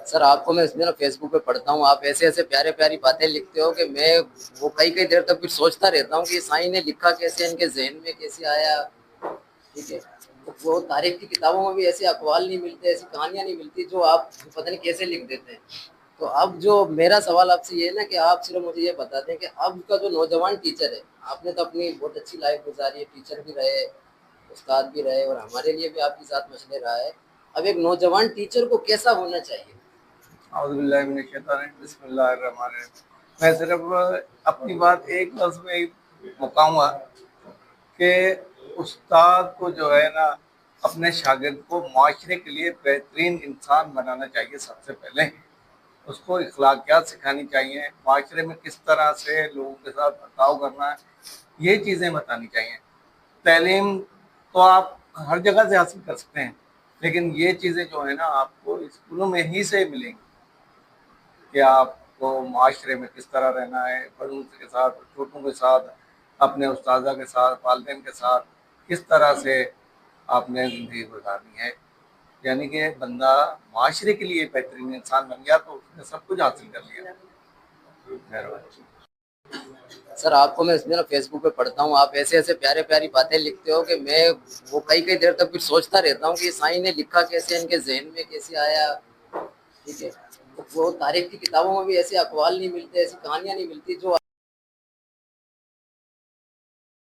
سر آپ کو میں اس میں نا فیس بک پہ پڑھتا ہوں، آپ ایسے ایسے پیارے پیاری باتیں لکھتے ہو کہ میں وہ کئی کئی دیر تک پھر سوچتا رہتا ہوں کہ یہ سائیں نے لکھا کیسے، ان کے ذہن میں کیسے آیا. ٹھیک ہے. وہ تاریخ کی کتابوں میں بھی ایسے اقوال نہیں ملتے، ایسی کہانیاں نہیں ملتی جو آپ پتہ نہیں کیسے لکھ دیتے ہیں. تو اب جو میرا سوال آپ سے یہ ہے نا کہ آپ صرف مجھے یہ بتا دیں کہ اب کا جو نوجوان ٹیچر ہے، آپ نے تو اپنی بہت اچھی لائف گزاری ہے، ٹیچر بھی رہے، استاد بھی رہے، اور ہمارے لیے بھی آپ کے ساتھ مشورے رہا ہے. اب ایک نوجوان ٹیچر کو کیسا ہونا چاہیے؟ اعوذ باللہ من الشیطان الرجیم، بسم اللہ الرحمن الرحیم. میں صرف اپنی بات ایک لفظ میں مکاؤں گا کہ استاد کو جو ہے نا اپنے شاگرد کو معاشرے کے لیے بہترین انسان بنانا چاہیے. سب سے پہلے اس کو اخلاقیات سکھانی چاہیے، معاشرے میں کس طرح سے لوگوں کے ساتھ برتاؤ کرنا ہے، یہ چیزیں بتانی چاہیے. تعلیم تو آپ ہر جگہ سے حاصل کر سکتے ہیں، لیکن یہ چیزیں جو ہے نا آپ کو اسکولوں میں ہی سے ملیں گی کہ آپ کو معاشرے میں کس طرح رہنا ہے، بڑوں کے ساتھ، چھوٹوں کے ساتھ، اپنے استاذہ کے ساتھ، والدین کے ساتھ کس طرح سے آپ نے زندگی گزارنی ہے. یعنی کہ بندہ معاشرے کے لیے بہترین انسان بن گیا تو اس نے سب کچھ حاصل کر لیا. مہربانی. سر آپ کو میں اس میں نا فیس بک پہ پڑھتا ہوں، آپ ایسے ایسے پیارے پیاری باتیں لکھتے ہو کہ میں وہ کئی کئی دیر تک پھر سوچتا رہتا ہوں کہ یہ سائیں نے لکھا کیسے، ان کے ذہن میں کیسے آیا. ٹھیک ہے. وہ تاریخ کی کتابوں میں بھی ایسے اقوال نہیں ملتے، ایسی کہانیاں نہیں ملتی جو